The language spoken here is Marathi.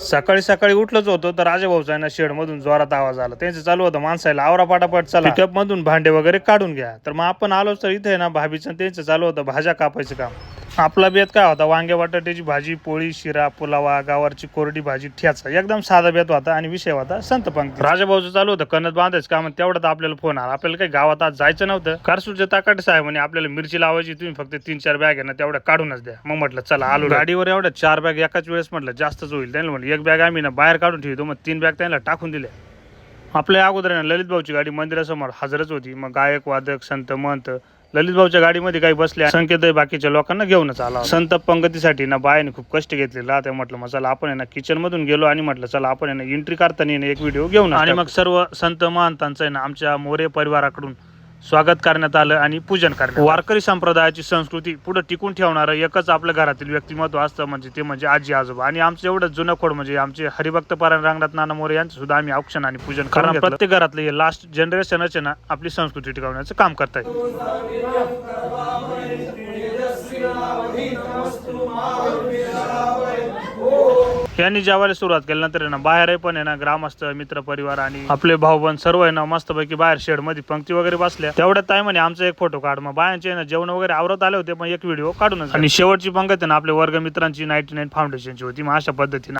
सकाळी सकाळी उठलंच होतं तर राजाभाऊचा आहे ना शेड मधून जोरात आवाज आला. त्यांचं चालू होतं माणसाला आवरा पाटापट चला पिकअप मधून भांडे वगैरे काढून घ्या. तर मग आपण आलो तर इथे ना भाभीचं त्यांचं चालू होतं भाज्या कापायचं काम. आपला बेत काय होता, वांगे बटाट्याची भाजी, पोळी, शिरा, पुलावा, गावारची कोरडी भाजी, ठ्याचा. एकदम साधा बेत होता आणि विषय होता संत पंक्ती. राजाभाऊचं चालू होतं कणत बांधायचं काम. तेवढ्यात आपल्याला फोन आला. आपल्याला काही गावात आज जायचं नव्हतं. कारसूरच्या ताकाटे साहेब म्हणे आपल्याला मिरची लावायची, तुम्ही फक्त 3-4 बॅग आहे ना तेवढ्या काढूनच द्या. मग म्हटलं चला आलो. गाडीवर एवढ्या 4 बॅग एकाच वेळेस म्हटलं जास्तच होईल. त्यांना म्हटलं एक बॅग आम्ही ना बाहेर काढून ठेवतो. मग 3 बॅग त्यांना टाकून दिल्या. आपल्या अगोदर ललित भाऊची गाडी मंदिरासमोर हजरच होती. मग गायक वादक संत महंत ललित भाऊच्या गाडीमध्ये काही बसले. संकेत बाकीच्या लोकांना घेऊनच आला. संत पंगतीसाठी ना बायाने खूप कष्ट घेतलेला. आता म्हटलं मग चला आपण आहे ना किचन मधून गेलो आणि म्हटलं चला आपण आहे ना एंट्री करताना एक व्हिडिओ घेऊन. आणि मग सर्व संत महंतांचं आहे ना आमच्या मोरे परिवाराकडून स्वागत करण्यात आलं आणि पूजन करण्यात. वारकरी संप्रदायाची संस्कृती पुढे टिकून ठेवणारं एकच आपल्या घरातील व्यक्तिमत्व असतं म्हणजे ते म्हणजे आजी आजोबा. आणि आमचं एवढं जुनं खोड म्हणजे आमचे हरिभक्त परायण रंगनाथ नाना मोरे यांचं सुद्धा आम्ही औक्षण आणि पूजन करून प्रत्येक घरातले हे लास्ट जनरेशनच ना आपली संस्कृती टिकवण्याचं काम करतायत. यांनी जेवायला सुरुवात केल्यानंतर ना बाहेर पण आहे ना ग्रामस्थ मित्र परिवार आणि आपले भाऊबंद सर्व आहे ना मस्तपैकी बाहेर शेड मध्ये पंक्ती वगैरे बसल्या. तेवढ्यात ताई म्हणे आमचा एक फोटो काढ. मग बायांचे ना जेवण वगैरे आवरत आले होते पण एक व्हिडिओ काढूनच. आणि शेवटची पंक्ती ना आपल्या वर्ग मित्रांची 99 फाउंडेशनची होती. मग अशा पद्धतीने